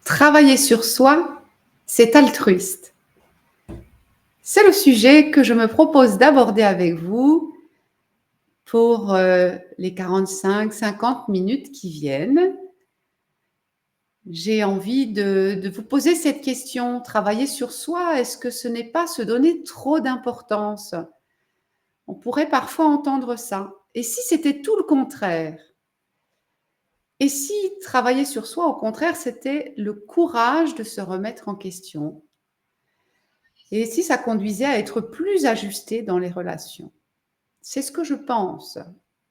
Travailler sur soi, c'est altruiste. C'est le sujet que je me propose d'aborder avec vous pour les 45-50 minutes qui viennent. J'ai envie de vous poser cette question. Travailler sur soi, est-ce que ce n'est pas se donner trop d'importance? On pourrait parfois entendre ça. Et si c'était tout le contraire? Et si travailler sur soi, au contraire, c'était le courage de se remettre en question? Et si ça conduisait à être plus ajusté dans les relations? C'est ce que je pense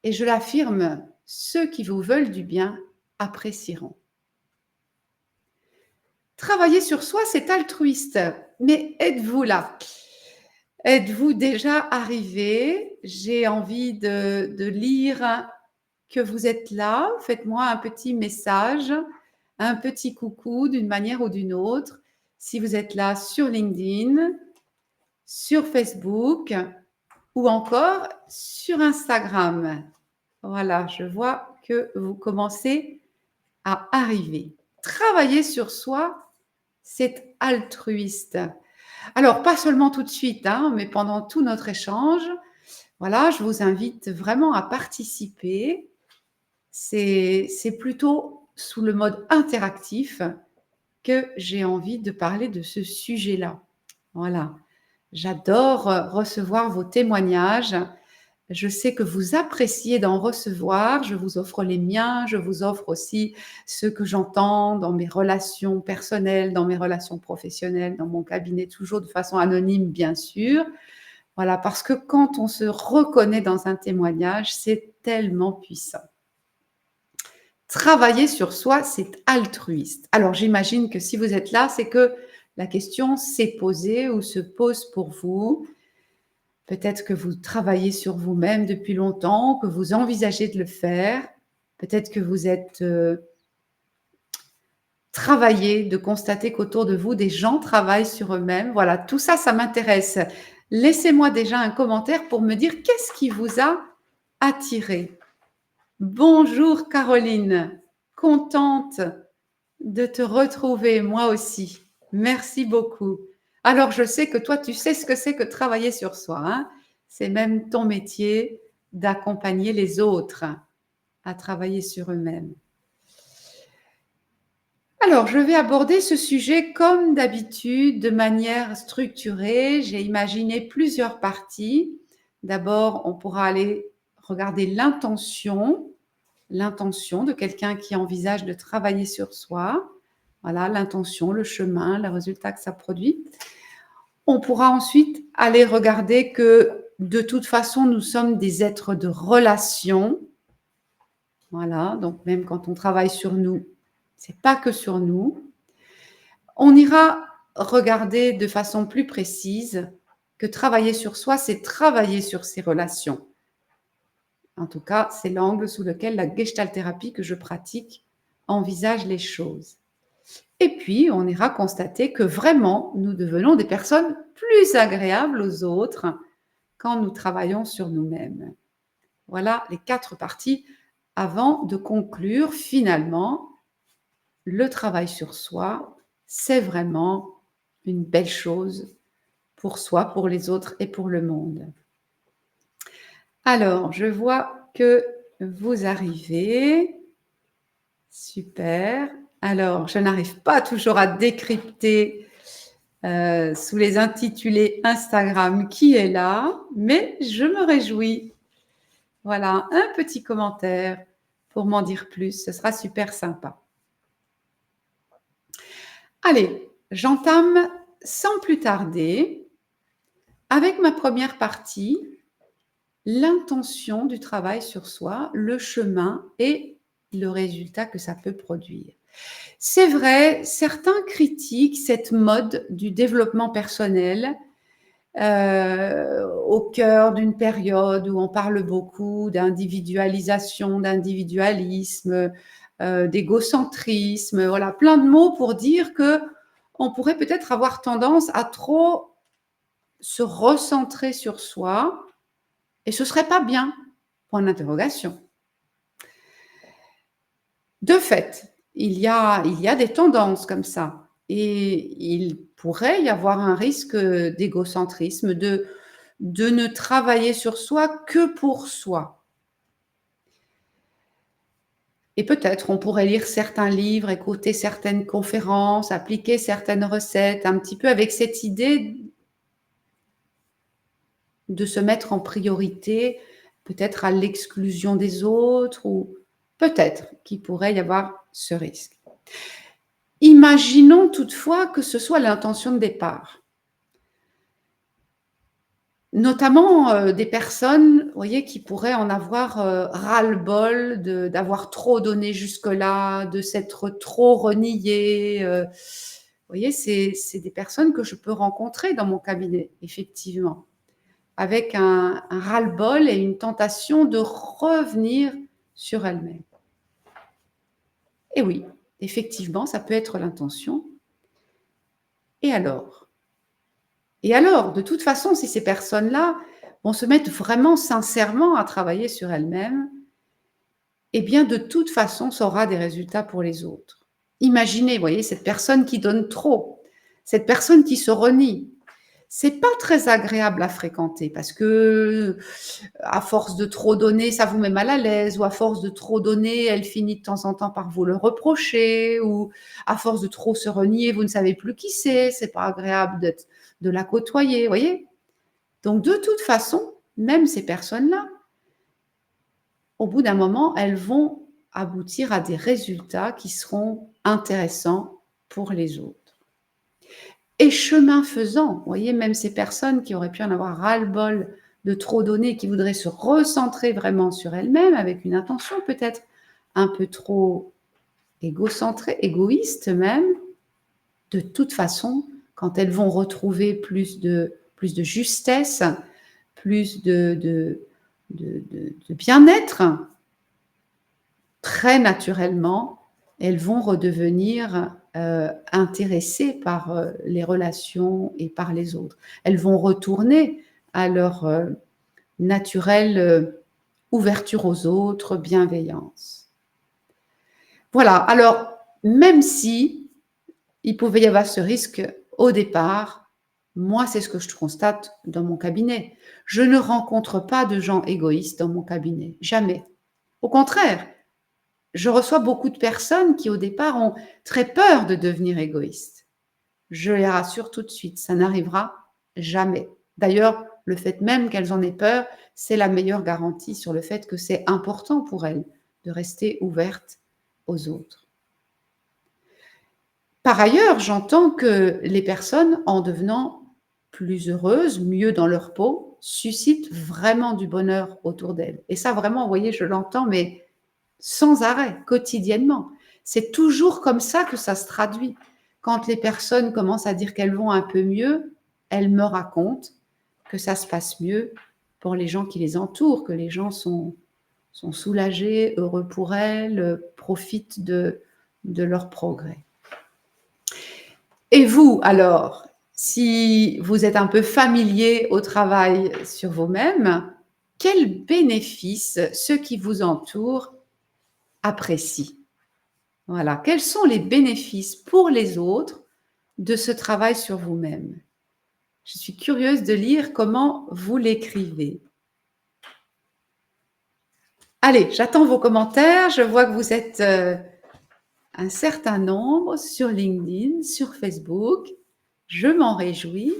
et je l'affirme, ceux qui vous veulent du bien apprécieront. Travailler sur soi, c'est altruiste, mais êtes-vous là? Êtes-vous déjà arrivé? J'ai envie de lire que vous êtes là. Faites-moi un petit message, un petit coucou d'une manière ou d'une autre. Si vous êtes là sur LinkedIn, sur Facebook ou encore sur Instagram. Voilà, je vois que vous commencez à arriver. Travailler sur soi, c'est altruiste. Alors, pas seulement tout de suite, hein, mais pendant tout notre échange, voilà, je vous invite vraiment à participer. C'est plutôt sous le mode interactif que j'ai envie de parler de ce sujet-là. Voilà. J'adore recevoir vos témoignages. Je sais que vous appréciez d'en recevoir. Je vous offre les miens. Je vous offre aussi ceux que j'entends dans mes relations personnelles, dans mes relations professionnelles, dans mon cabinet, toujours de façon anonyme, bien sûr. Voilà, parce que quand on se reconnaît dans un témoignage, c'est tellement puissant. Travailler sur soi, c'est altruiste. Alors, j'imagine que si vous êtes là, c'est que la question s'est posée ou se pose pour vous. Peut-être que vous travaillez sur vous-même depuis longtemps, que vous envisagez de le faire. Peut-être que vous êtes travaillé de constater qu'autour de vous, des gens travaillent sur eux-mêmes. Voilà, tout ça, ça m'intéresse. Laissez-moi déjà un commentaire pour me dire qu'est-ce qui vous a attiré. Bonjour Caroline, contente de te retrouver, moi aussi. Merci beaucoup. Alors, je sais que toi, tu sais ce que c'est que travailler sur soi, hein. C'est même ton métier d'accompagner les autres à travailler sur eux-mêmes. Alors, je vais aborder ce sujet comme d'habitude, de manière structurée. J'ai imaginé plusieurs parties. D'abord, on pourra aller regarder l'intention de quelqu'un qui envisage de travailler sur soi. Voilà, l'intention, le chemin, le résultat que ça produit. On pourra ensuite aller regarder que de toute façon, nous sommes des êtres de relation. Voilà, donc même quand on travaille sur nous, c'est pas que sur nous. On ira regarder de façon plus précise que travailler sur soi, c'est travailler sur ses relations. En tout cas, c'est l'angle sous lequel la Gestalt-thérapie que je pratique envisage les choses. Et puis, on ira constater que vraiment, nous devenons des personnes plus agréables aux autres quand nous travaillons sur nous-mêmes. Voilà les 4 parties avant de conclure finalement, le travail sur soi, c'est vraiment une belle chose pour soi, pour les autres et pour le monde. Alors, je vois que vous arrivez. Super. Alors, je n'arrive pas toujours à décrypter sous les intitulés Instagram qui est là, mais je me réjouis. Voilà, un petit commentaire pour m'en dire plus, ce sera super sympa. Allez, j'entame sans plus tarder avec ma première partie, l'intention du travail sur soi, le chemin et le résultat que ça peut produire. C'est vrai, certains critiquent cette mode du développement personnel au cœur d'une période où on parle beaucoup d'individualisation, d'individualisme, d'égocentrisme, voilà, plein de mots pour dire que on pourrait peut-être avoir tendance à trop se recentrer sur soi et ce serait pas bien, point d'interrogation. De fait, il y a des tendances comme ça et il pourrait y avoir un risque, d'égocentrisme, de ne travailler sur soi que pour soi. Et peut-être on pourrait lire certains livres, écouter certaines conférences, appliquer certaines recettes, un petit peu avec cette idée de se mettre en priorité, peut-être à l'exclusion des autres ou peut-être qu'il pourrait y avoir ce risque. Imaginons toutefois que ce soit l'intention de départ. Notamment, des personnes, vous voyez, qui pourraient en avoir, ras-le-bol d'avoir trop donné jusque-là, de s'être trop reniées, vous voyez, c'est des personnes que je peux rencontrer dans mon cabinet, effectivement, avec un ras-le-bol et une tentation de revenir sur elles-mêmes. Et oui, effectivement, ça peut être l'intention. Et alors? Et alors, de toute façon, si ces personnes-là vont se mettre vraiment sincèrement à travailler sur elles-mêmes, eh bien, de toute façon, ça aura des résultats pour les autres. Imaginez, vous voyez, cette personne qui donne trop, cette personne qui se renie. C'est pas très agréable à fréquenter parce que, à force de trop donner, ça vous met mal à l'aise ou à force de trop donner, elle finit de temps en temps par vous le reprocher ou à force de trop se renier, vous ne savez plus qui c'est pas agréable de la côtoyer, vous voyez? Donc de toute façon, même ces personnes-là, au bout d'un moment, elles vont aboutir à des résultats qui seront intéressants pour les autres. Et chemin faisant, vous voyez, même ces personnes qui auraient pu en avoir ras-le-bol de trop donner, qui voudraient se recentrer vraiment sur elles-mêmes avec une intention peut-être un peu trop égocentrée, égoïste même, de toute façon, quand elles vont retrouver plus de justesse, plus de bien-être, très naturellement, elles vont redevenir intéressées par les relations et par les autres. Elles vont retourner à leur naturelle ouverture aux autres, bienveillance. Voilà, alors même si il pouvait y avoir ce risque au départ, moi c'est ce que je constate dans mon cabinet. Je ne rencontre pas de gens égoïstes dans mon cabinet, jamais. Au contraire, je reçois beaucoup de personnes qui, au départ, ont très peur de devenir égoïstes. Je les rassure tout de suite, ça n'arrivera jamais. D'ailleurs, le fait même qu'elles en aient peur, c'est la meilleure garantie sur le fait que c'est important pour elles de rester ouvertes aux autres. Par ailleurs, j'entends que les personnes, en devenant plus heureuses, mieux dans leur peau, suscitent vraiment du bonheur autour d'elles. Et ça, vraiment, vous voyez, je l'entends, mais sans arrêt, quotidiennement. C'est toujours comme ça que ça se traduit. Quand les personnes commencent à dire qu'elles vont un peu mieux, elles me racontent que ça se passe mieux pour les gens qui les entourent, que les gens sont soulagés, heureux pour elles, profitent de leur progrès. Et vous, alors, si vous êtes un peu familier au travail sur vous-même, quels bénéfices ceux qui vous entourent apprécient? Voilà, quels sont les bénéfices pour les autres de ce travail sur vous-même? Je suis curieuse de lire comment vous l'écrivez. Allez, j'attends vos commentaires. Je vois que vous êtes un certain nombre sur LinkedIn, sur Facebook. Je m'en réjouis.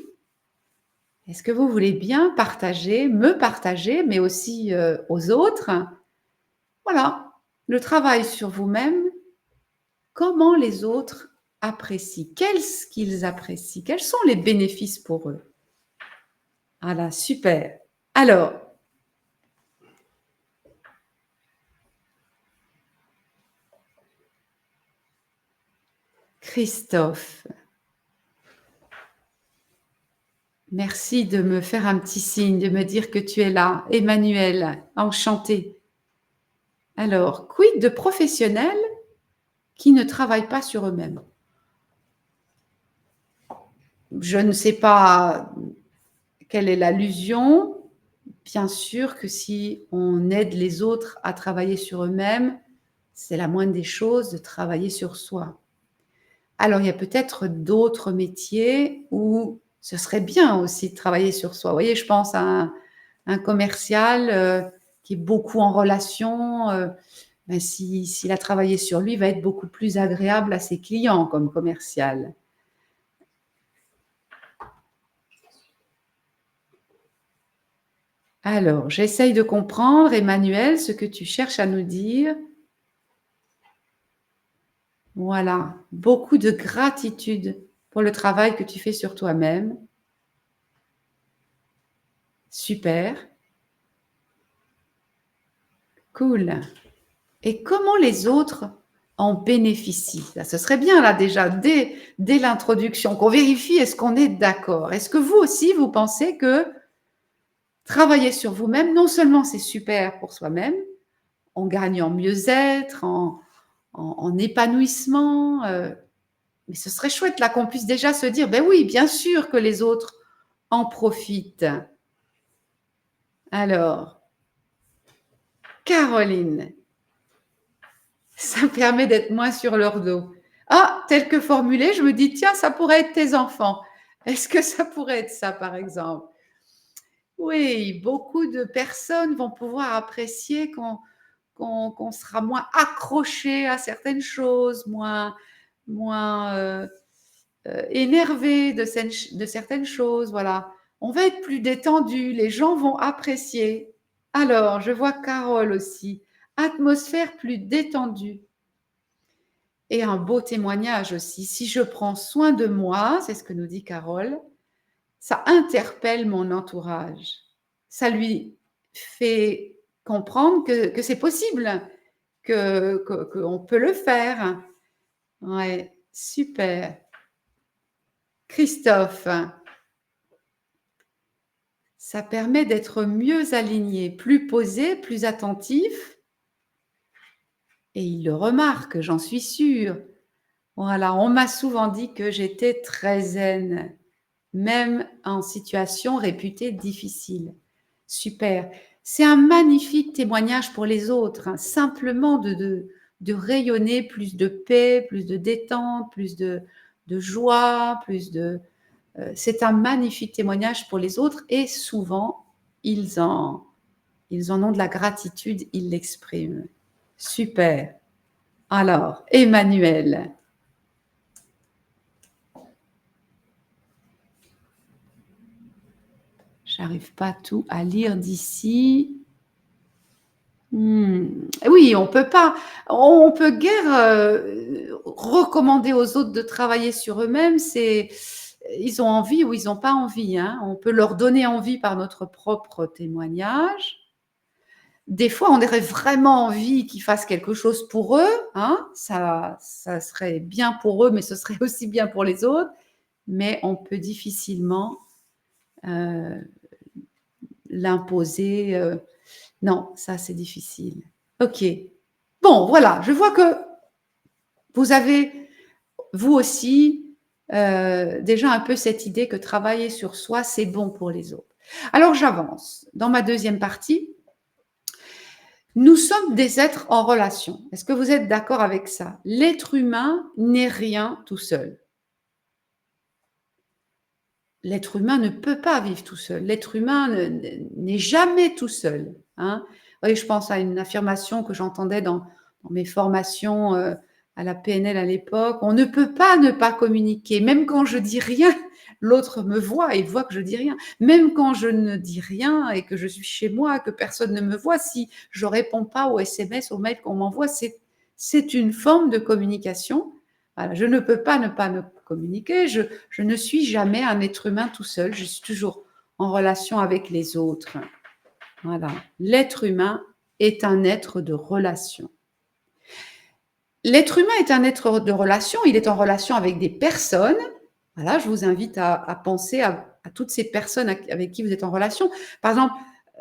Est-ce que vous voulez bien partager, me partager, mais aussi aux autres? Voilà, le travail sur vous-même, comment les autres apprécient? Qu'est-ce qu'ils apprécient? Quels sont les bénéfices pour eux? Voilà, super. Alors, Christophe, merci de me faire un petit signe, de me dire que tu es là. Emmanuel, enchantée. Alors, quid de professionnels qui ne travaillent pas sur eux-mêmes? Je ne sais pas quelle est l'allusion. Bien sûr que si on aide les autres à travailler sur eux-mêmes, C'est la moindre des choses de travailler sur soi. Alors, il y a peut-être d'autres métiers où ce serait bien aussi de travailler sur soi. Vous voyez, je pense à un commercial qui est beaucoup en relation. Ben, s'il a travaillé sur lui, il va être beaucoup plus agréable à ses clients comme commercial. Alors, j'essaye de comprendre, Emmanuel, ce que tu cherches à nous dire. Voilà, beaucoup de gratitude pour le travail que tu fais sur toi-même. Super, cool. Et comment les autres en bénéficient? Ce serait bien là déjà, dès l'introduction, qu'on vérifie est-ce qu'on est d'accord. Est-ce que vous aussi, vous pensez que travailler sur vous-même, non seulement c'est super pour soi-même, on gagne en mieux-être, en épanouissement, mais ce serait chouette là qu'on puisse déjà se dire, ben oui, bien sûr que les autres en profitent. Alors, Caroline, ça permet d'être moins sur leur dos. Ah, tel que formulé, je me dis, tiens, ça pourrait être tes enfants. Est-ce que ça pourrait être ça, par exemple? Oui, beaucoup de personnes vont pouvoir apprécier qu'on sera moins accroché à certaines choses, moins énervé de certaines choses. Voilà. On va être plus détendu, les gens vont apprécier. Alors, je vois Carole aussi. Atmosphère plus détendue. Et un beau témoignage aussi. Si je prends soin de moi, c'est ce que nous dit Carole, ça interpelle mon entourage. Ça lui fait comprendre que c'est possible, qu'on peut le faire. Ouais, super. Christophe, ça permet d'être mieux aligné, plus posé, plus attentif. Et il le remarque, j'en suis sûre. Voilà, on m'a souvent dit que j'étais très zen, même en situation réputée difficile. Super. C'est un magnifique témoignage pour les autres, hein. Simplement de rayonner plus de paix, plus de détente, plus de joie, c'est un magnifique témoignage pour les autres et souvent, ils en, ils en ont de la gratitude, ils l'expriment. Super. Alors, Emmanuel. J'arrive pas tout à lire d'ici. Oui, on peut guère recommander aux autres de travailler sur eux-mêmes. Ils ont envie ou ils n'ont pas envie, hein. On peut leur donner envie par notre propre témoignage. Des fois, on aurait vraiment envie qu'ils fassent quelque chose pour eux, hein. Ça serait bien pour eux, mais ce serait aussi bien pour les autres. Mais on peut difficilement l'imposer. Non, ça, c'est difficile. OK. Bon, voilà, je vois que vous avez, vous aussi, déjà un peu cette idée que travailler sur soi, c'est bon pour les autres. Alors, j'avance. Dans ma deuxième partie, nous sommes des êtres en relation. Est-ce que vous êtes d'accord avec ça? L'être humain n'est rien tout seul. L'être humain ne peut pas vivre tout seul. L'être humain n'est jamais tout seul, hein. Vous voyez, je pense à une affirmation que j'entendais dans mes formations à la PNL à l'époque. On ne peut pas ne pas communiquer. Même quand je dis rien, l'autre me voit et voit que je dis rien. Même quand je ne dis rien et que je suis chez moi, que personne ne me voit, si je réponds pas aux SMS, aux mails qu'on m'envoie, c'est une forme de communication. Voilà, je ne peux pas ne pas me communiquer. Je ne suis jamais un être humain tout seul. Je suis toujours en relation avec les autres. Voilà. L'être humain est un être de relation. L'être humain est un être de relation. Il est en relation avec des personnes. Voilà, je vous invite à penser à toutes ces personnes avec qui vous êtes en relation. Par exemple,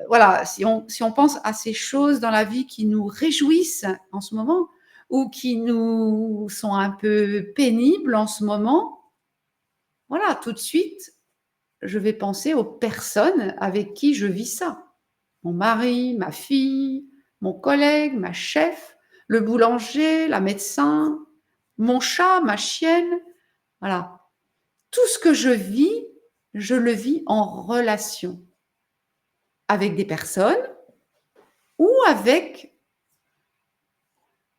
voilà, si on pense à ces choses dans la vie qui nous réjouissent en ce moment ou qui nous sont un peu pénibles en ce moment, voilà, tout de suite, je vais penser aux personnes avec qui je vis ça. Mon mari, ma fille, mon collègue, ma chef, le boulanger, la médecin, mon chat, ma chienne, voilà. Tout ce que je le vis en relation avec des personnes ou avec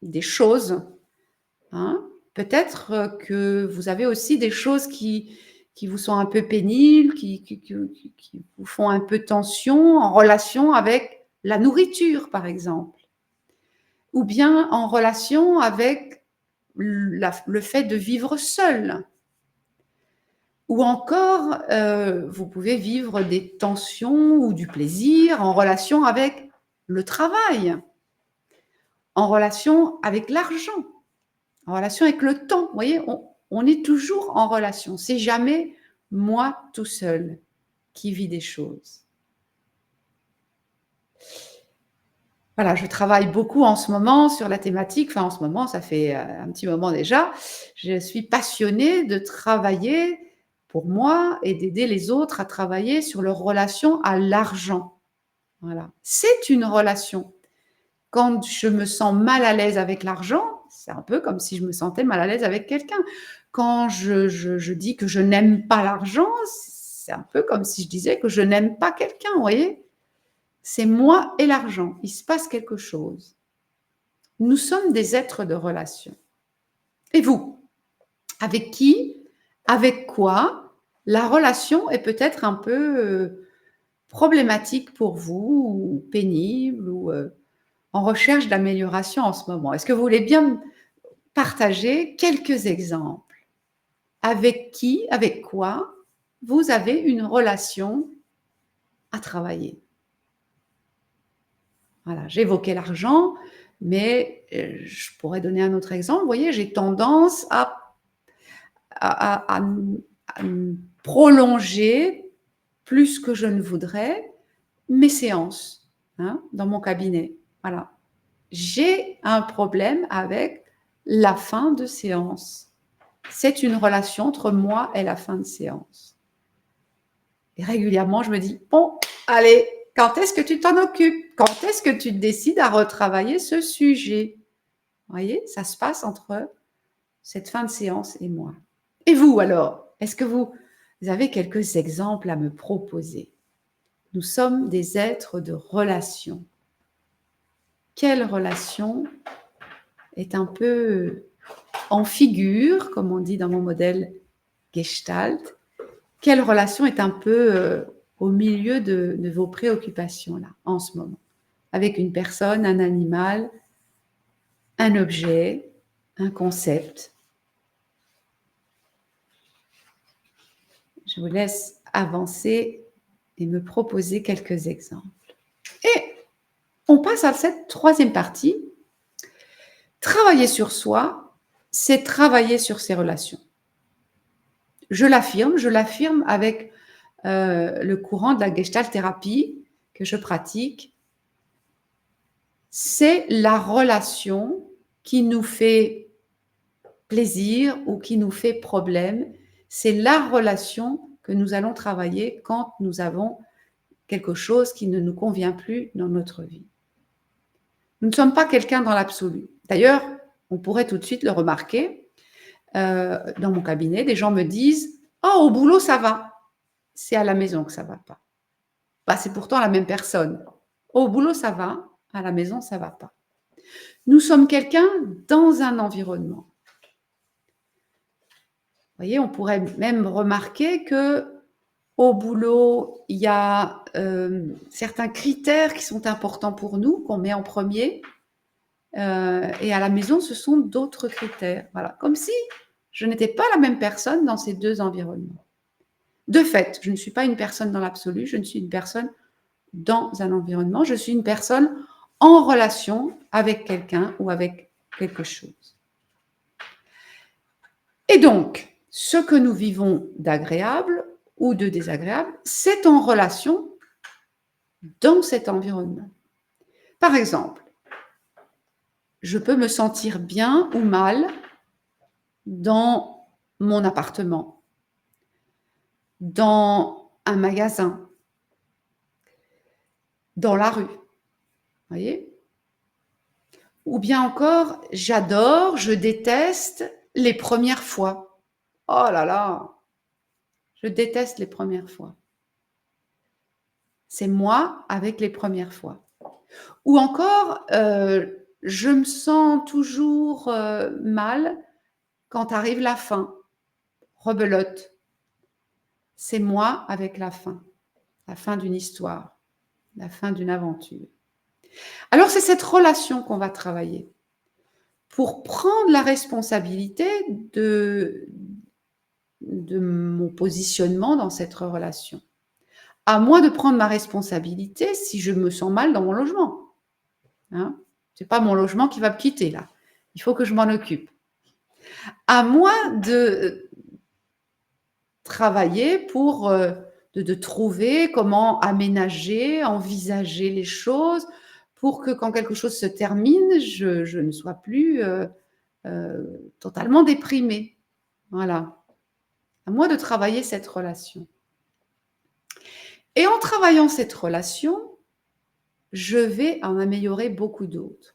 des choses. Hein. Peut-être que vous avez aussi des choses qui vous sont un peu pénibles, qui vous font un peu tension en relation avec la nourriture, par exemple, ou bien en relation avec le fait de vivre seul. Ou encore, vous pouvez vivre des tensions ou du plaisir en relation avec le travail, en relation avec l'argent, en relation avec le temps. Vous voyez, on est toujours en relation. C'est jamais moi tout seul qui vis des choses. Voilà, je travaille beaucoup en ce moment sur la thématique, enfin en ce moment, ça fait un petit moment déjà. Je suis passionnée de travailler pour moi et d'aider les autres à travailler sur leur relation à l'argent. Voilà, c'est une relation. Quand je me sens mal à l'aise avec l'argent, c'est un peu comme si je me sentais mal à l'aise avec quelqu'un. Quand je dis que je n'aime pas l'argent, c'est un peu comme si je disais que je n'aime pas quelqu'un, vous voyez? C'est moi et l'argent. Il se passe quelque chose. Nous sommes des êtres de relation. Et vous? Avec qui? Avec quoi? La relation est peut-être un peu problématique pour vous, ou pénible, ou en recherche d'amélioration en ce moment. Est-ce que vous voulez bien partager quelques exemples? Avec qui, avec quoi vous avez une relation à travailler? Voilà, j'évoquais l'argent, mais je pourrais donner un autre exemple. Vous voyez, j'ai tendance à prolonger plus que je ne voudrais mes séances dans mon cabinet. Voilà. J'ai un problème avec la fin de séance. C'est une relation entre moi et la fin de séance. Et régulièrement, je me dis, bon, allez, quand est-ce que tu t'en occupes? Quand est-ce que tu décides à retravailler ce sujet? Vous voyez, ça se passe entre cette fin de séance et moi. Et vous alors? Est-ce que vous avez quelques exemples à me proposer? Nous sommes des êtres de relation. Quelle relation est un peu en figure, comme on dit dans mon modèle Gestalt? Quelle relation est un peu au milieu de vos préoccupations là, en ce moment? Avec une personne, un animal, un objet, un concept? Je vous laisse avancer et me proposer quelques exemples. Et on passe à cette troisième partie. Travailler sur soi, c'est travailler sur ses relations. Je l'affirme avec le courant de la Gestalt thérapie que je pratique. C'est la relation qui nous fait plaisir ou qui nous fait problème. C'est la relation que nous allons travailler quand nous avons quelque chose qui ne nous convient plus dans notre vie. Nous ne sommes pas quelqu'un dans l'absolu. D'ailleurs, on pourrait tout de suite le remarquer. Dans mon cabinet, des gens me disent « Oh, au boulot, ça va. » C'est à la maison que ça ne va pas. Bah, c'est pourtant la même personne. Au boulot, ça va. À la maison, ça ne va pas. Nous sommes quelqu'un dans un environnement. Vous voyez, on pourrait même remarquer que au boulot, il y a certains critères qui sont importants pour nous, qu'on met en premier. Et à la maison, ce sont d'autres critères. Voilà. Comme si je n'étais pas la même personne dans ces deux environnements. De fait, je ne suis pas une personne dans l'absolu, je ne suis une personne dans un environnement, je suis une personne en relation avec quelqu'un ou avec quelque chose. Et donc, ce que nous vivons d'agréable ou de désagréable, c'est en relation dans cet environnement. Par exemple, je peux me sentir bien ou mal dans mon appartement, dans un magasin, dans la rue. Vous voyez? Ou bien encore, j'adore, je déteste les premières fois. Oh là là, je déteste les premières fois. C'est moi avec les premières fois. Ou encore, je me sens toujours mal quand arrive la fin. Rebelote. C'est moi avec la fin d'une histoire, la fin d'une aventure. Alors c'est cette relation qu'on va travailler pour prendre la responsabilité de mon positionnement dans cette relation. À moi de prendre ma responsabilité si je me sens mal dans mon logement. Hein, c'est pas mon logement qui va me quitter là. Il faut que je m'en occupe. À moi de travailler pour de trouver comment aménager, envisager les choses pour que quand quelque chose se termine, je ne sois plus totalement déprimée. Voilà. À moi de travailler cette relation. Et en travaillant cette relation, je vais en améliorer beaucoup d'autres.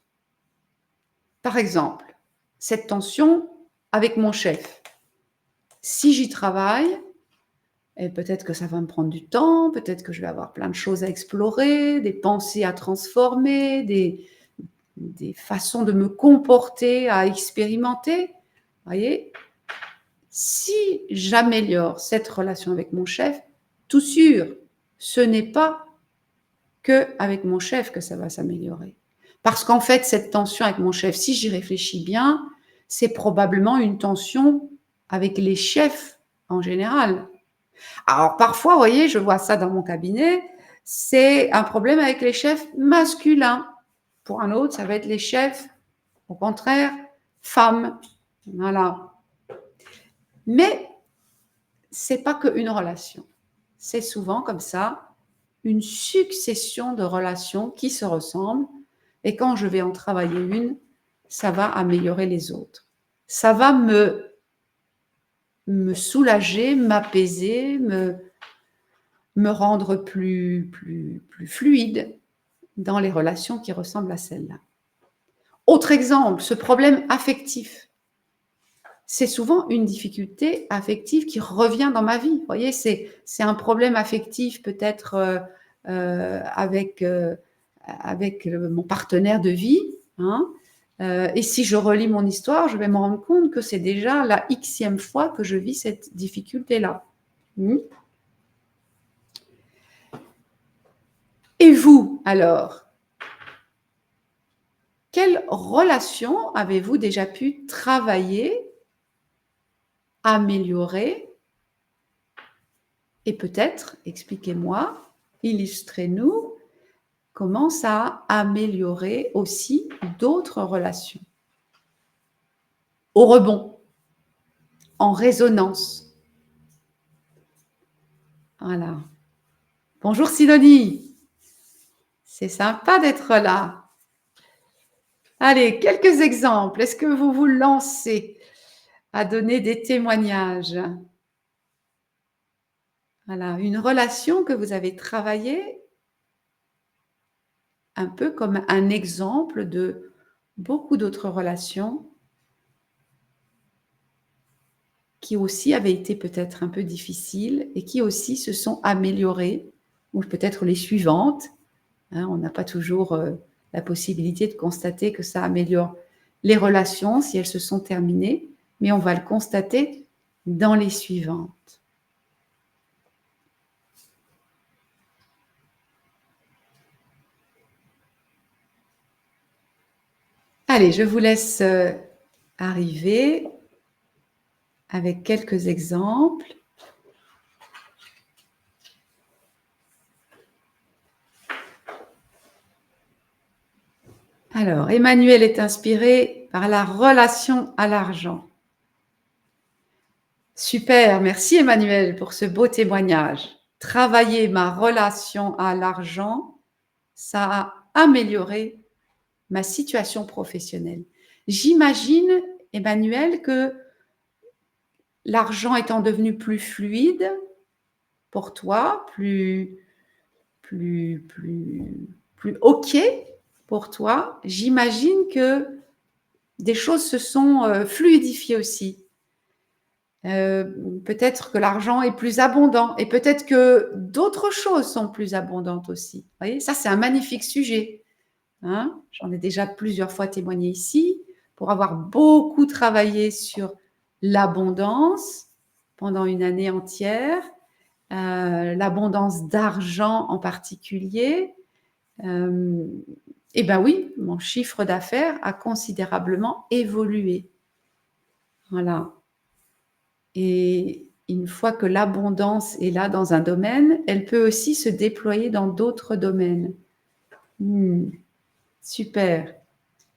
Par exemple, cette tension avec mon chef. Si j'y travaille, et peut-être que ça va me prendre du temps, peut-être que je vais avoir plein de choses à explorer, des pensées à transformer, des façons de me comporter à expérimenter. Vous voyez, si j'améliore cette relation avec mon chef, tout sûr, ce n'est pas qu'avec mon chef que ça va s'améliorer. Parce qu'en fait, cette tension avec mon chef, si j'y réfléchis bien, c'est probablement une tension avec les chefs en général. Alors parfois, vous voyez, je vois ça dans mon cabinet, c'est un problème avec les chefs masculins. Pour un autre, ça va être les chefs, au contraire, femmes. Voilà. Mais c'est pas qu'une relation. C'est souvent comme ça, une succession de relations qui se ressemblent. Et quand je vais en travailler une, ça va améliorer les autres. Ça va me soulager, m'apaiser, me rendre plus fluide dans les relations qui ressemblent à celles-là. Autre exemple, ce problème affectif. C'est souvent une difficulté affective qui revient dans ma vie. Vous voyez, c'est un problème affectif peut-être avec mon partenaire de vie. Hein, et si je relis mon histoire, je vais me rendre compte que c'est déjà la xème fois que je vis cette difficulté-là. Et vous, alors, quelle relation avez-vous déjà pu travailler, améliorer? Et peut-être, expliquez-moi, illustrez-nous comment ça a amélioré aussi d'autres relations. Au rebond, en résonance. Voilà. Bonjour Sidonie. C'est sympa d'être là. Allez, quelques exemples. Est-ce que vous vous lancez à donner des témoignages? Voilà, une relation que vous avez travaillée un peu comme un exemple de beaucoup d'autres relations qui aussi avaient été peut-être un peu difficiles et qui aussi se sont améliorées, ou peut-être les suivantes. Hein, on n'a pas toujours la possibilité de constater que ça améliore les relations si elles se sont terminées, mais on va le constater dans les suivantes. Allez, je vous laisse arriver avec quelques exemples. Alors, Emmanuel est inspiré par la relation à l'argent. Super, merci Emmanuel pour ce beau témoignage. Travailler ma relation à l'argent, ça a amélioré ma situation professionnelle. J'imagine, Emmanuel, que l'argent étant devenu plus fluide pour toi, plus OK pour toi, j'imagine que des choses se sont fluidifiées aussi. Peut-être que l'argent est plus abondant et peut-être que d'autres choses sont plus abondantes aussi. Vous voyez, ça c'est un magnifique sujet. Hein. J'en ai déjà plusieurs fois témoigné ici pour avoir beaucoup travaillé sur l'abondance pendant une année entière, l'abondance d'argent en particulier. Et ben oui, mon chiffre d'affaires a considérablement évolué. Voilà. Et une fois que l'abondance est là dans un domaine, elle peut aussi se déployer dans d'autres domaines. Super.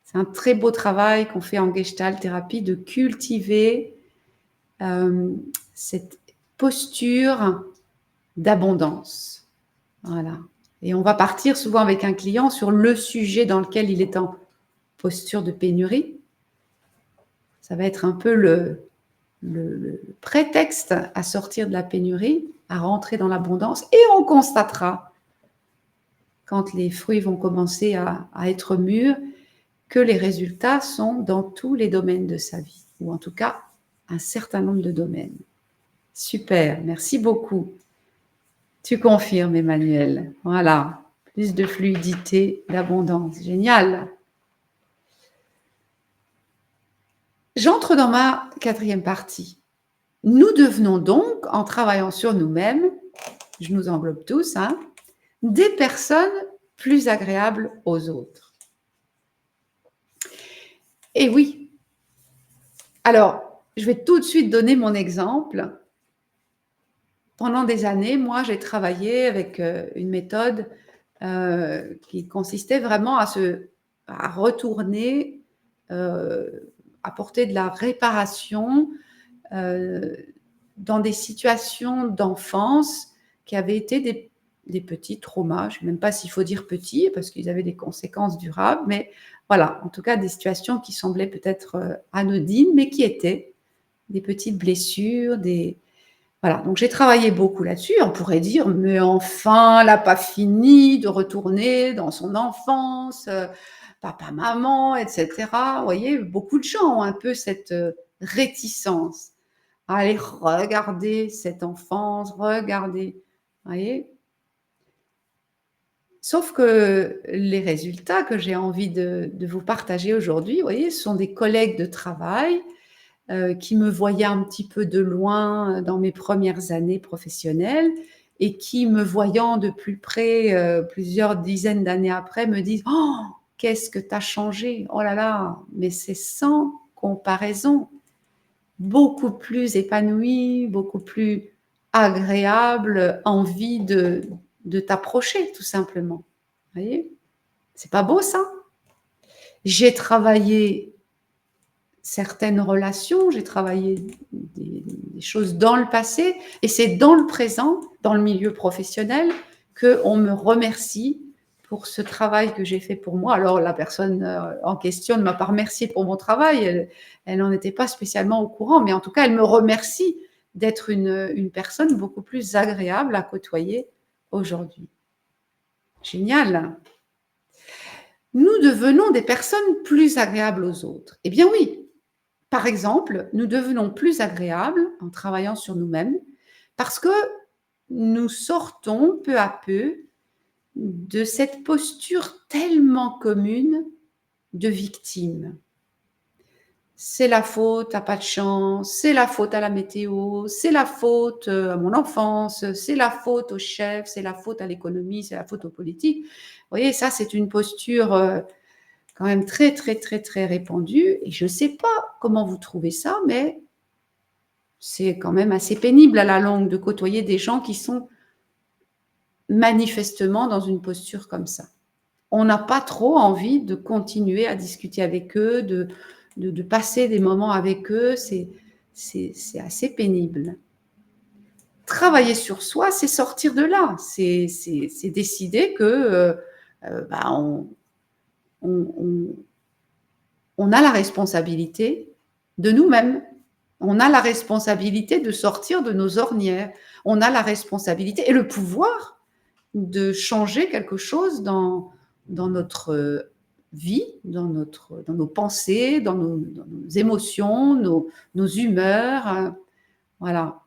C'est un très beau travail qu'on fait en Gestalt thérapie de cultiver cette posture d'abondance. Voilà. Et on va partir souvent avec un client sur le sujet dans lequel il est en posture de pénurie. Ça va être un peu le prétexte à sortir de la pénurie, à rentrer dans l'abondance, et on constatera, quand les fruits vont commencer à être mûrs, que les résultats sont dans tous les domaines de sa vie, ou en tout cas un certain nombre de domaines. Super, merci beaucoup. Tu confirmes, Emmanuel. Voilà, plus de fluidité, d'abondance. Génial. J'entre dans ma quatrième partie. Nous devenons donc, en travaillant sur nous-mêmes, je nous englobe tous, hein, des personnes plus agréables aux autres. Et oui. Alors, je vais tout de suite donner mon exemple. Pendant des années, moi, j'ai travaillé avec une méthode qui consistait vraiment à retourner, apporter de la réparation dans des situations d'enfance qui avaient été des petits traumas. Je ne sais même pas s'il faut dire petits, parce qu'ils avaient des conséquences durables, mais voilà, en tout cas des situations qui semblaient peut-être anodines, mais qui étaient des petites blessures, Voilà, donc j'ai travaillé beaucoup là-dessus. On pourrait dire, mais enfin, elle n'a pas fini de retourner dans son enfance, papa, maman, etc. Vous voyez, beaucoup de gens ont un peu cette réticence à aller regarder cette enfance, regarder. Vous voyez ? Sauf que les résultats que j'ai envie de vous partager aujourd'hui, vous voyez, ce sont des collègues de travail qui me voyaient un petit peu de loin dans mes premières années professionnelles et qui, me voyant de plus près plusieurs dizaines d'années après, me disent « Oh, qu'est-ce que tu as changé ? Oh là là !» Mais c'est sans comparaison. Beaucoup plus épanoui, beaucoup plus agréable, envie de t'approcher, tout simplement. Vous voyez ? C'est pas beau, ça ? J'ai travaillé certaines relations, j'ai travaillé des choses dans le passé, et c'est dans le présent, dans le milieu professionnel, qu'on me remercie pour ce travail que j'ai fait pour moi. Alors, la personne en question ne m'a pas remercié pour mon travail, elle n'en était pas spécialement au courant, mais en tout cas, elle me remercie d'être une personne beaucoup plus agréable à côtoyer aujourd'hui. Génial. Nous devenons des personnes plus agréables aux autres. Eh bien oui, par exemple, nous devenons plus agréables en travaillant sur nous-mêmes parce que nous sortons peu à peu de cette posture tellement commune de victime. C'est la faute à pas de chance, c'est la faute à la météo, c'est la faute à mon enfance, c'est la faute au chef, c'est la faute à l'économie, c'est la faute aux politiques. Vous voyez, ça, c'est une posture quand même très, très, très, très répandue. Et je ne sais pas comment vous trouvez ça, mais c'est quand même assez pénible à la longue de côtoyer des gens qui sont manifestement dans une posture comme ça. On n'a pas trop envie de continuer à discuter avec eux, de passer des moments avec eux. C'est assez pénible. Travailler sur soi, c'est sortir de là. C'est décider que on a la responsabilité de nous-mêmes. On a la responsabilité de sortir de nos ornières. On a la responsabilité et le pouvoir de changer quelque chose dans notre vie, dans nos pensées, dans nos émotions, nos humeurs. Voilà.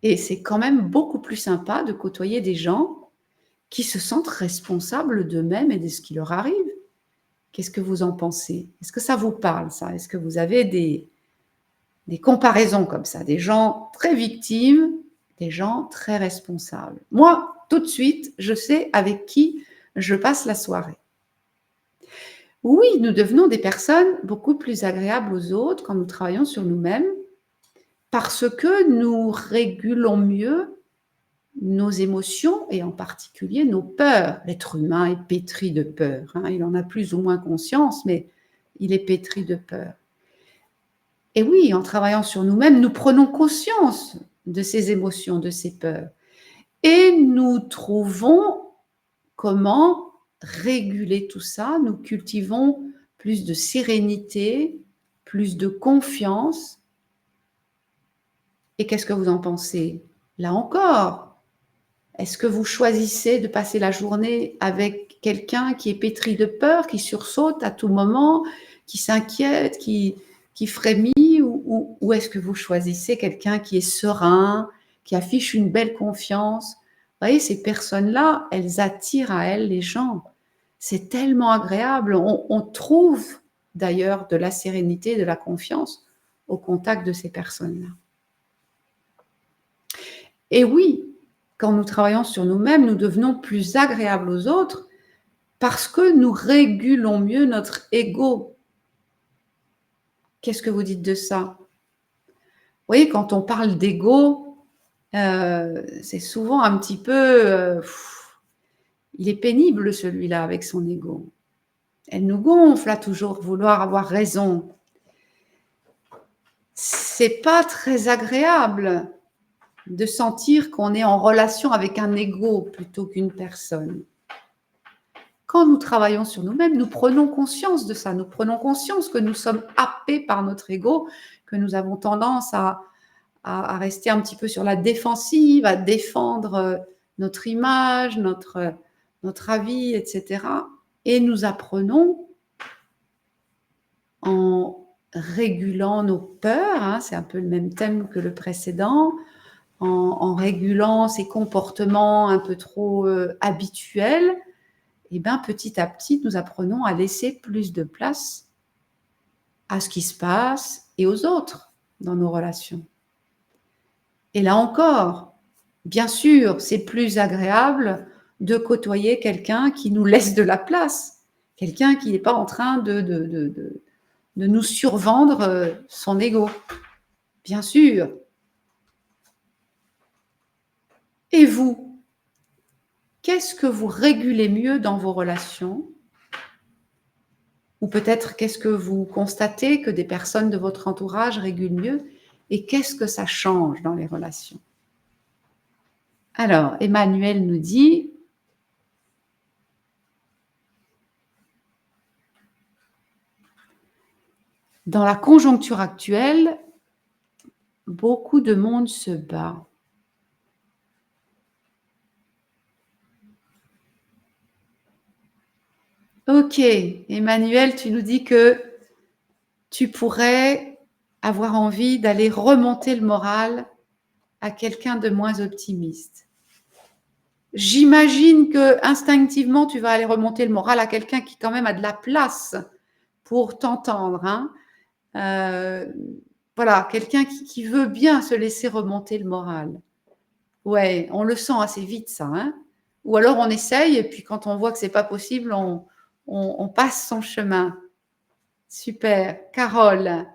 Et c'est quand même beaucoup plus sympa de côtoyer des gens qui se sentent responsables d'eux-mêmes et de ce qui leur arrive. Qu'est-ce que vous en pensez? Est-ce que ça vous parle, ça? Est-ce que vous avez des comparaisons comme ça? Des gens très victimes, des gens très responsables. Moi, tout de suite, je sais avec qui je passe la soirée. Oui, nous devenons des personnes beaucoup plus agréables aux autres quand nous travaillons sur nous-mêmes parce que nous régulons mieux nos émotions et en particulier nos peurs. L'être humain est pétri de peur, hein. Il en a plus ou moins conscience, mais il est pétri de peur. Et oui, en travaillant sur nous-mêmes, nous prenons conscience de ces émotions, de ces peurs. Et nous trouvons comment réguler tout ça. Nous cultivons plus de sérénité, plus de confiance. Et qu'est-ce que vous en pensez? Là encore, est-ce que vous choisissez de passer la journée avec quelqu'un qui est pétri de peur, qui sursaute à tout moment, qui s'inquiète, qui frémit, ou est-ce que vous choisissez quelqu'un qui est serein, qui affiche une belle confiance? Vous voyez, ces personnes-là, elles attirent à elles les gens. C'est tellement agréable. On trouve d'ailleurs de la sérénité, de la confiance au contact de ces personnes-là. Et oui, quand nous travaillons sur nous-mêmes, nous devenons plus agréables aux autres parce que nous régulons mieux notre ego. Qu'est-ce que vous dites de ça? Vous voyez, quand on parle d'ego, c'est souvent un petit peu... il est pénible celui-là avec son ego. Elle nous gonfle à toujours vouloir avoir raison. C'est pas très agréable de sentir qu'on est en relation avec un ego plutôt qu'une personne. Quand nous travaillons sur nous-mêmes, nous prenons conscience de ça. Nous prenons conscience que nous sommes happés par notre ego, que nous avons tendance à rester un petit peu sur la défensive, à défendre notre image, notre avis, etc. Et nous apprenons en régulant nos peurs, hein, c'est un peu le même thème que le précédent, en régulant ces comportements un peu trop habituels, et bien petit à petit, nous apprenons à laisser plus de place à ce qui se passe et aux autres dans nos relations. Et là encore, bien sûr, c'est plus agréable de côtoyer quelqu'un qui nous laisse de la place, quelqu'un qui n'est pas en train de nous survendre son ego. Bien sûr. Et vous, qu'est-ce que vous régulez mieux dans vos relations? Ou peut-être qu'est-ce que vous constatez que des personnes de votre entourage régulent mieux? Et qu'est-ce que ça change dans les relations? Alors, Emmanuel nous dit: dans la conjoncture actuelle, beaucoup de monde se bat. Ok, Emmanuel, tu nous dis que tu pourrais avoir envie d'aller remonter le moral à quelqu'un de moins optimiste. J'imagine que instinctivement, tu vas aller remonter le moral à quelqu'un qui quand même a de la place pour t'entendre, hein. Voilà, quelqu'un qui veut bien se laisser remonter le moral. Ouais, on le sent assez vite, ça, hein. Ou alors on essaye et puis quand on voit que c'est pas possible, on passe son chemin. Super. Carole,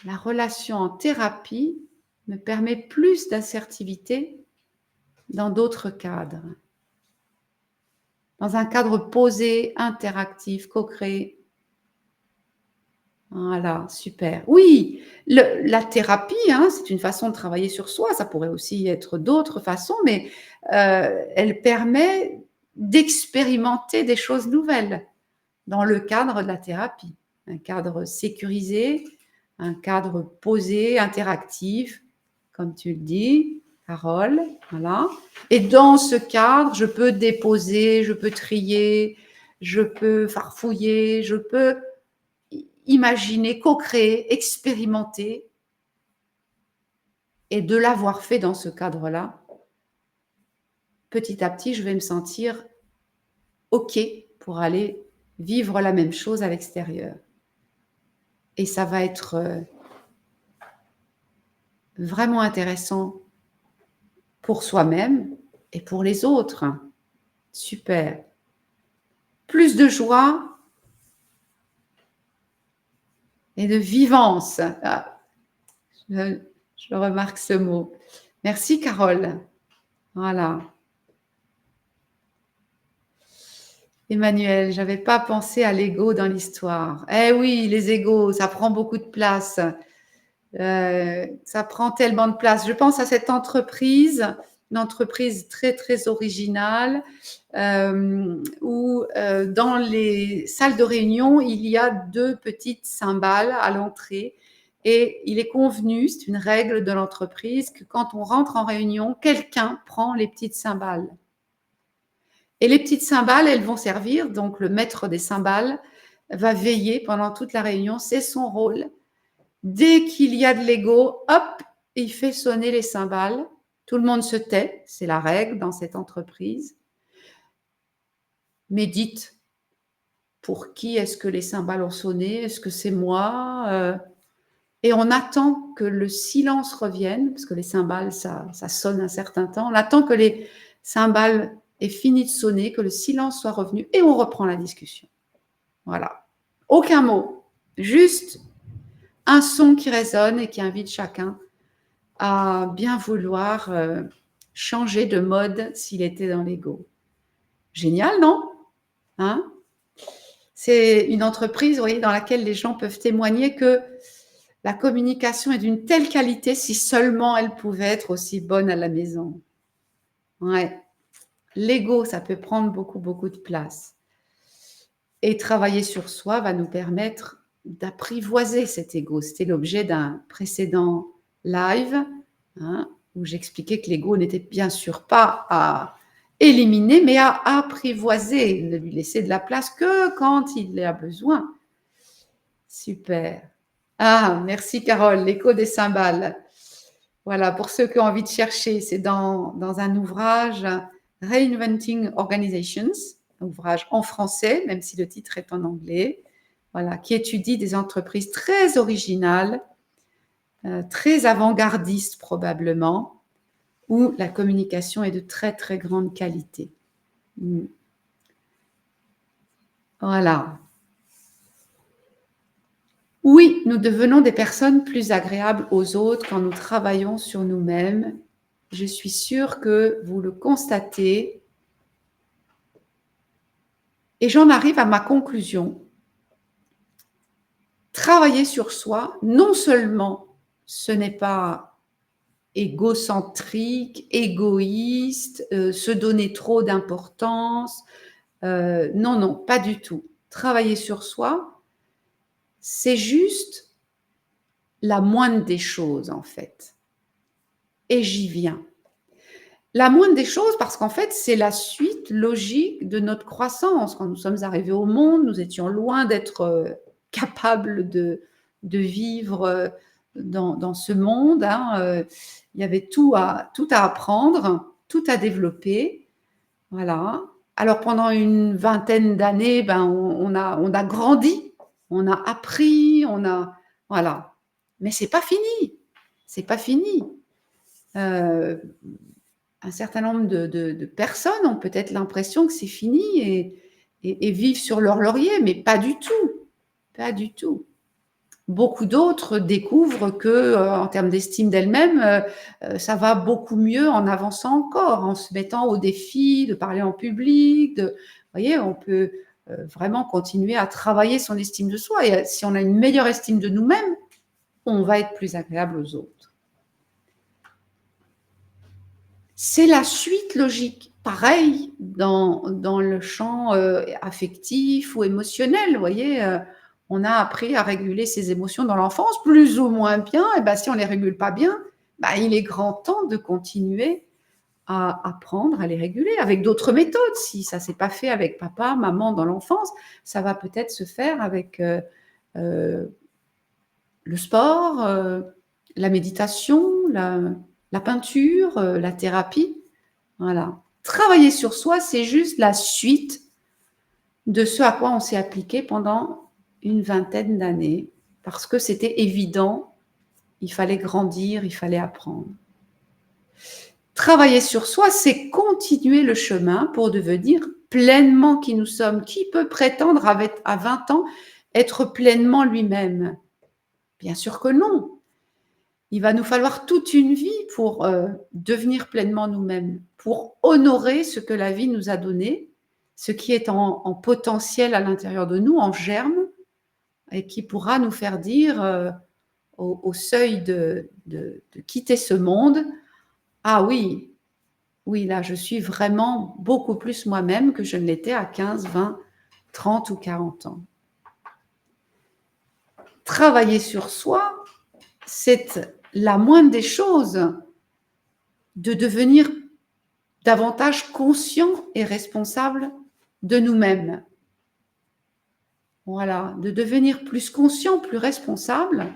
la relation en thérapie me permet plus d'assertivité dans d'autres cadres. Dans un cadre posé, interactif, co-créé. Voilà, super. Oui, la thérapie, hein, c'est une façon de travailler sur soi. Ça pourrait aussi être d'autres façons, mais elle permet d'expérimenter des choses nouvelles dans le cadre de la thérapie. Un cadre sécurisé, un cadre posé, interactif, comme tu le dis. Carole, voilà. Et dans ce cadre, je peux déposer, je peux trier, je peux farfouiller, je peux imaginer, co-créer, expérimenter. Et de l'avoir fait dans ce cadre-là, petit à petit, je vais me sentir OK pour aller vivre la même chose à l'extérieur. Et ça va être vraiment intéressant pour soi-même et pour les autres. Super. Plus de joie et de vivance. Ah, je remarque ce mot. Merci Carole. Voilà. Emmanuel, j'avais pas pensé à l'ego dans l'histoire. Eh oui, les égos, ça prend beaucoup de place. Ça prend tellement de place. Je pense à cette entreprise, une entreprise très très originale, où dans les salles de réunion, il y a 2 petites cymbales à l'entrée. Et il est convenu, c'est une règle de l'entreprise, que quand on rentre en réunion, quelqu'un prend les petites cymbales. Et les petites cymbales, elles vont servir, donc le maître des cymbales va veiller pendant toute la réunion, c'est son rôle. Dès qu'il y a de l'ego, hop, il fait sonner les cymbales. Tout le monde se tait, c'est la règle dans cette entreprise. Médite. Pour qui est-ce que les cymbales ont sonné? Est-ce que c'est moi? Et on attend que le silence revienne, parce que les cymbales, ça sonne un certain temps. On attend que les cymbales aient fini de sonner, que le silence soit revenu, et on reprend la discussion. Voilà. Aucun mot, juste un son qui résonne et qui invite chacun à bien vouloir changer de mode s'il était dans l'ego. Génial, non? Hein? C'est une entreprise, vous voyez, dans laquelle les gens peuvent témoigner que la communication est d'une telle qualité si seulement elle pouvait être aussi bonne à la maison. Ouais. L'ego, ça peut prendre beaucoup, beaucoup de place. Et travailler sur soi va nous permettre d'apprivoiser cet ego. C'était l'objet d'un précédent live, hein, où j'expliquais que l'ego n'était bien sûr pas à éliminer, mais à apprivoiser, ne lui laisser de la place que quand il a besoin. Super. Ah, merci Carole, l'écho des cymbales. Voilà, pour ceux qui ont envie de chercher, c'est dans un ouvrage Reinventing Organizations, un ouvrage en français, même si le titre est en anglais, voilà, qui étudie des entreprises très originales, très avant-gardistes probablement, où la communication est de très très grande qualité. Voilà. Oui, nous devenons des personnes plus agréables aux autres quand nous travaillons sur nous-mêmes. Je suis sûre que vous le constatez. Et j'en arrive à ma conclusion. Travailler sur soi, non seulement ce n'est pas égocentrique, égoïste, se donner trop d'importance. Non, non, pas du tout. Travailler sur soi, c'est juste la moindre des choses, en fait. Et j'y viens. La moindre des choses, parce qu'en fait, c'est la suite logique de notre croissance. Quand nous sommes arrivés au monde, nous étions loin d'être capables de vivre dans ce monde. Hein. Il y avait tout à apprendre, tout à développer. Voilà. Alors pendant une vingtaine d'années, ben, on a grandi, on a appris, voilà. Mais c'est pas fini. C'est pas fini. Un certain nombre de personnes ont peut-être l'impression que c'est fini et vivent sur leur laurier, mais pas du tout. Pas du tout. Beaucoup d'autres découvrent que, en termes d'estime d'elles-mêmes, ça va beaucoup mieux en avançant encore, en se mettant au défi de parler en public. Vous voyez, on peut vraiment continuer à travailler son estime de soi. Et si on a une meilleure estime de nous-mêmes, on va être plus agréable aux autres. C'est la suite logique. Pareil dans le champ affectif ou émotionnel, vous voyez, on a appris à réguler ses émotions dans l'enfance, plus ou moins bien. Et ben, si on ne les régule pas bien, bah, il est grand temps de continuer à apprendre à les réguler avec d'autres méthodes. Si ça ne s'est pas fait avec papa, maman dans l'enfance, ça va peut-être se faire avec le sport, la méditation, la peinture, la thérapie. Voilà. Travailler sur soi, c'est juste la suite de ce à quoi on s'est appliqué pendant une vingtaine d'années, parce que c'était évident, il fallait grandir, il fallait apprendre. Travailler sur soi, c'est continuer le chemin pour devenir pleinement qui nous sommes. Qui peut prétendre à 20 ans être pleinement lui-même? Bien sûr que non. Il va nous falloir toute une vie pour devenir pleinement nous-mêmes, pour honorer ce que la vie nous a donné, ce qui est en potentiel à l'intérieur de nous, en germe, et qui pourra nous faire dire au seuil de quitter ce monde, ah oui, oui, là, je suis vraiment beaucoup plus moi-même que je ne l'étais à 15, 20, 30 ou 40 ans. Travailler sur soi, c'est la moindre des choses de devenir davantage conscient et responsable de nous-mêmes. Voilà, de devenir plus conscient, plus responsable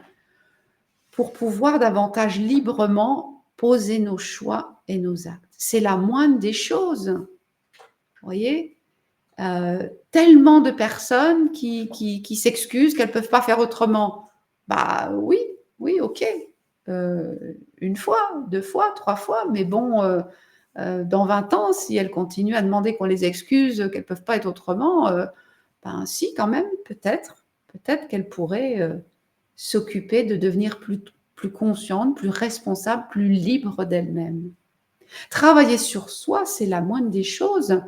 pour pouvoir davantage librement poser nos choix et nos actes. C'est la moindre des choses. Vous voyez, tellement de personnes qui s'excusent qu'elles ne peuvent pas faire autrement. Bah oui, oui, ok. Une fois, 2 fois, 3 fois, mais bon, dans 20 ans, si elles continuent à demander qu'on les excuse, qu'elles ne peuvent pas être autrement, ben si, quand même, peut-être. Peut-être qu'elles pourraient s'occuper de devenir plus conscientes, plus responsables, plus libres d'elles-mêmes. Travailler sur soi, c'est la moindre des choses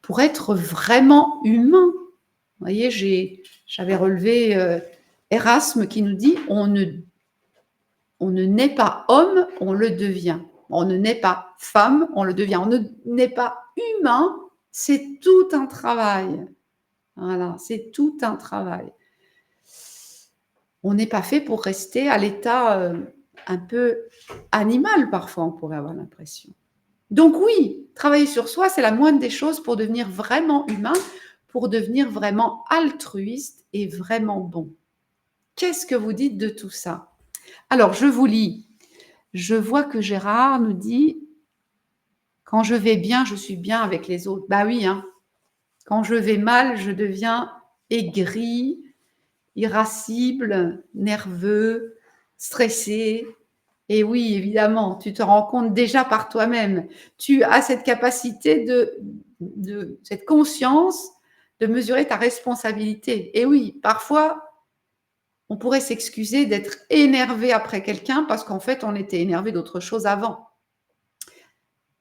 pour être vraiment humain. Vous voyez, j'avais relevé Erasme qui nous dit on ne naît pas homme, on le devient. On ne naît pas femme, on le devient. On ne naît pas humain, c'est tout un travail. Voilà, c'est tout un travail. On n'est pas fait pour rester à l'état un peu animal, parfois, on pourrait avoir l'impression. Donc oui, travailler sur soi, c'est la moindre des choses pour devenir vraiment humain, pour devenir vraiment altruiste et vraiment bon. Qu'est-ce que vous dites de tout ça? Alors, je vous lis. Je vois que Gérard nous dit « Quand je vais bien, je suis bien avec les autres. » Bah oui, hein. Quand je vais mal, je deviens aigri, irascible, nerveux, stressé. Et oui, évidemment, tu te rends compte déjà par toi-même. Tu as cette capacité cette conscience de mesurer ta responsabilité. Et oui, parfois, on pourrait s'excuser d'être énervé après quelqu'un parce qu'en fait, on était énervé d'autre chose avant.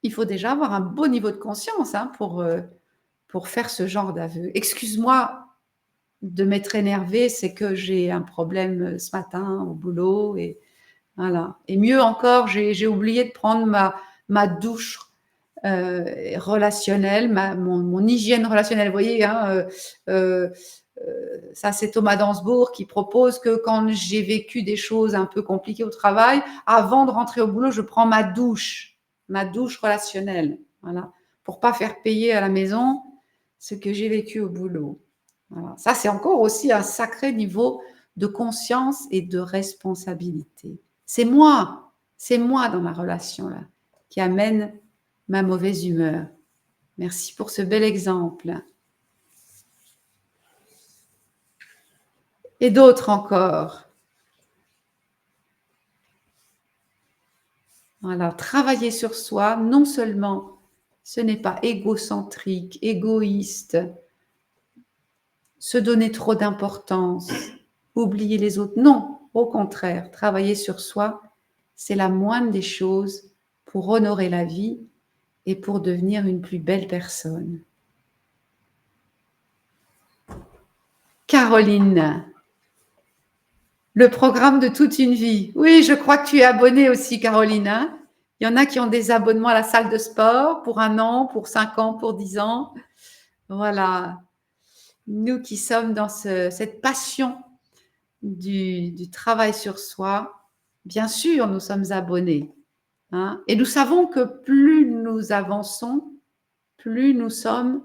Il faut déjà avoir un beau niveau de conscience pour faire ce genre d'aveu. Excuse-moi de m'être énervé, c'est que j'ai un problème ce matin au boulot et voilà. Et mieux encore, j'ai oublié de prendre ma douche relationnelle, mon hygiène relationnelle. Vous voyez, hein, ça c'est Thomas Dansbourg qui propose que quand j'ai vécu des choses un peu compliquées au travail, avant de rentrer au boulot, je prends ma douche relationnelle, voilà, pour pas faire payer à la maison ce que j'ai vécu au boulot. Voilà. Ça, c'est encore aussi un sacré niveau de conscience et de responsabilité. C'est moi dans ma relation là, qui amène ma mauvaise humeur. Merci pour ce bel exemple. Et d'autres encore. Voilà, travailler sur soi, non seulement ce n'est pas égocentrique, égoïste, se donner trop d'importance, oublier les autres. Non, au contraire, travailler sur soi, c'est la moindre des choses pour honorer la vie et pour devenir une plus belle personne. Caroline, le programme de toute une vie. Oui, je crois que tu es abonnée aussi, Caroline. Hein. Il y en a qui ont des abonnements à la salle de sport pour 1 an, pour 5 ans, pour 10 ans. Voilà. Nous qui sommes dans cette passion du travail sur soi, Bien sûr, nous sommes abonnés, hein, et nous savons que plus nous avançons, plus nous sommes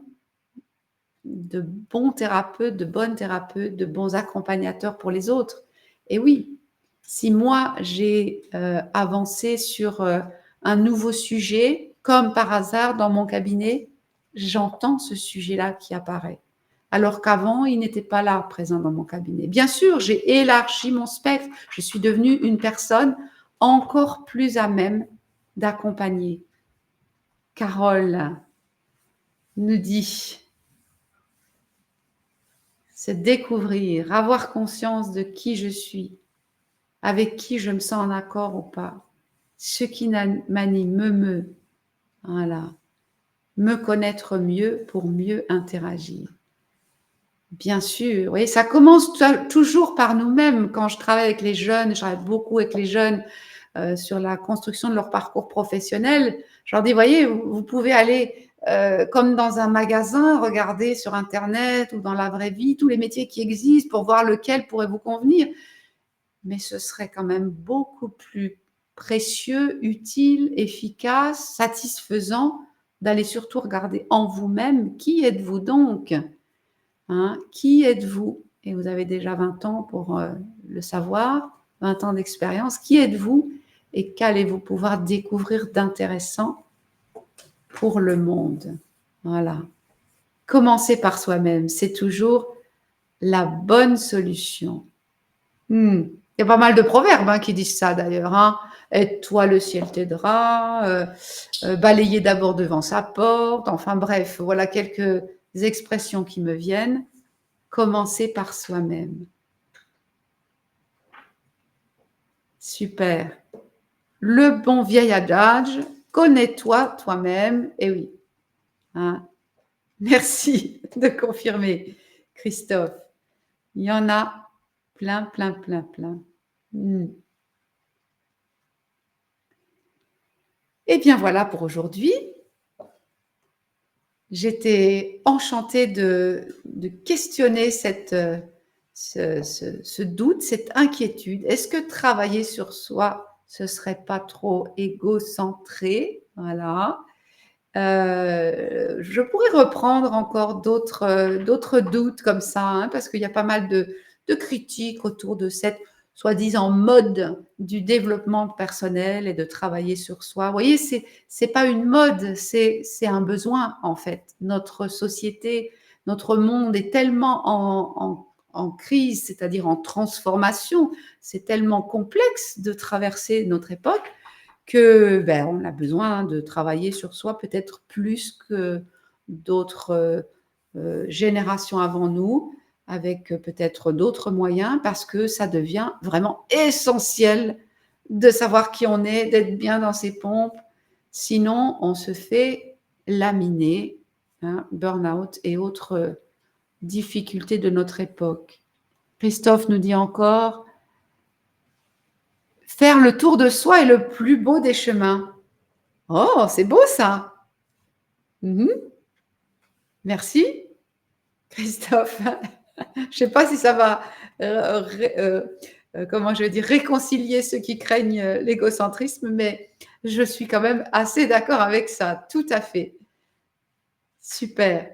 de bons thérapeutes, de bonnes thérapeutes, de bons accompagnateurs pour les autres. Et oui, si moi j'ai avancé sur un nouveau sujet, comme par hasard dans mon cabinet, j'entends ce sujet-là qui apparaît. Alors qu'avant, il n'était pas là, présent dans mon cabinet. Bien sûr, j'ai élargi mon spectre. Je suis devenue une personne encore plus à même d'accompagner. Carole nous dit se découvrir, avoir conscience de qui je suis, avec qui je me sens en accord ou pas, ce qui m'anime, voilà, me connaître mieux pour mieux interagir. Bien sûr, oui, ça commence toujours par nous-mêmes. Quand je travaille avec les jeunes, je travaille beaucoup avec les jeunes sur la construction de leur parcours professionnel. Je leur dis, voyez, vous pouvez aller comme dans un magasin, regarder sur Internet ou dans la vraie vie tous les métiers qui existent pour voir lequel pourrait vous convenir. Mais ce serait quand même beaucoup plus précieux, utile, efficace, satisfaisant d'aller surtout regarder en vous-même qui êtes-vous donc, hein, qui êtes-vous? Et vous avez déjà 20 ans pour le savoir, 20 ans d'expérience. Qui êtes-vous et qu'allez-vous pouvoir découvrir d'intéressant pour le monde? Voilà. Commencer par soi-même, c'est toujours la bonne solution. Il y a pas mal de proverbes qui disent ça d'ailleurs. Hein. Aide-toi, le ciel t'aidera. Balayer d'abord devant sa porte. Enfin bref, voilà quelques expressions qui me viennent. Commencer par soi-même. Super. Le bon vieil adage, connais-toi toi-même. Eh oui. Hein. Merci de confirmer, Christophe. Il y en a plein, plein, plein, plein. Eh bien voilà pour aujourd'hui. J'étais enchantée de questionner ce doute, cette inquiétude. Est-ce que travailler sur soi, ce serait pas trop égocentré? Voilà. Je pourrais reprendre encore d'autres doutes comme ça, hein, parce qu'il y a pas mal de critiques autour de cette soi-disant mode du développement personnel et de travailler sur soi. Vous voyez, c'est pas une mode, c'est un besoin en fait. Notre société, notre monde est tellement en crise, c'est-à-dire en transformation, c'est tellement complexe de traverser notre époque que on a besoin de travailler sur soi peut-être plus que d'autres générations avant nous, avec peut-être d'autres moyens, parce que ça devient vraiment essentiel de savoir qui on est, d'être bien dans ses pompes. Sinon, on se fait laminer, hein, burn-out et autres difficultés de notre époque. Christophe nous dit encore, faire le tour de soi est le plus beau des chemins. Oh, c'est beau ça. Merci, Christophe. Je ne sais pas si ça va, comment je vais dire, réconcilier ceux qui craignent l'égocentrisme, mais je suis quand même assez d'accord avec ça, tout à fait. Super.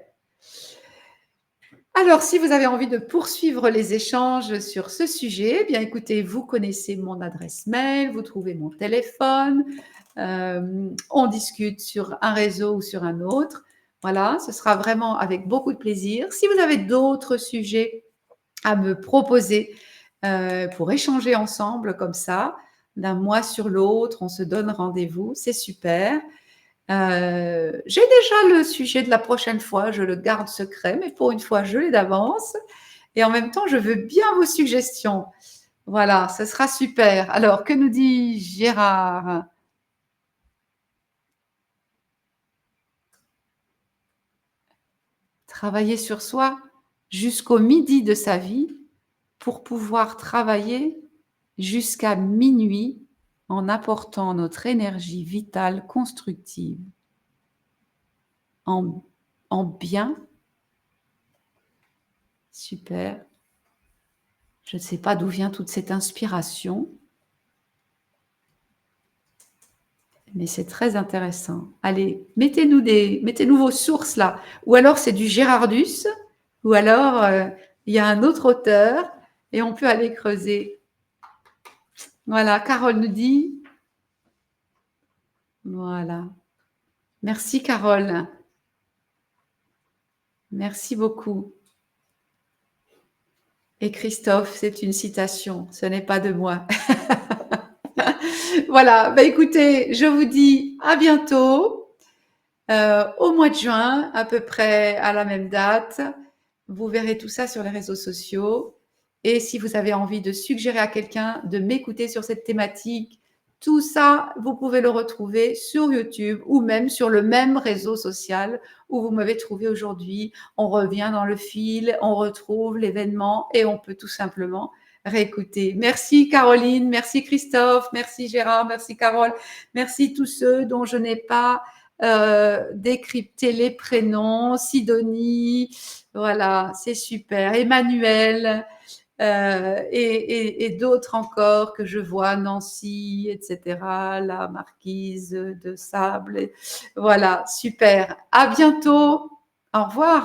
Alors, si vous avez envie de poursuivre les échanges sur ce sujet, eh bien écoutez, vous connaissez mon adresse mail, vous trouvez mon téléphone, on discute sur un réseau ou sur un autre. Voilà, ce sera vraiment avec beaucoup de plaisir. Si vous avez d'autres sujets à me proposer pour échanger ensemble comme ça, d'un mois sur l'autre, on se donne rendez-vous, c'est super. J'ai déjà le sujet de la prochaine fois, je le garde secret, mais pour une fois, je l'ai d'avance. Et en même temps, je veux bien vos suggestions. Voilà, ce sera super. Alors, que nous dit Gérard? Travailler sur soi jusqu'au midi de sa vie pour pouvoir travailler jusqu'à minuit en apportant notre énergie vitale constructive en, en bien. Super. Je ne sais pas d'où vient toute cette inspiration. Mais c'est très intéressant. Allez, mettez-nous vos sources là. Ou alors c'est du Gérardus, ou alors il y a un autre auteur et on peut aller creuser. Voilà, Carole nous dit. Voilà. Merci Carole. Merci beaucoup. Et Christophe, c'est une citation, ce n'est pas de moi. Voilà, bah écoutez, je vous dis à bientôt, au mois de juin, à peu près à la même date. Vous verrez tout ça sur les réseaux sociaux. Et si vous avez envie de suggérer à quelqu'un de m'écouter sur cette thématique, tout ça, vous pouvez le retrouver sur YouTube ou même sur le même réseau social où vous m'avez trouvé aujourd'hui. On revient dans le fil, on retrouve l'événement et on peut tout simplement réécouter. Merci Caroline, merci Christophe, merci Gérard, merci Carole, merci tous ceux dont je n'ai pas décrypté les prénoms, Sidonie, voilà, c'est super, Emmanuel, et d'autres encore que je vois, Nancy, etc., la marquise de Sable. Voilà, super. À bientôt. Au revoir.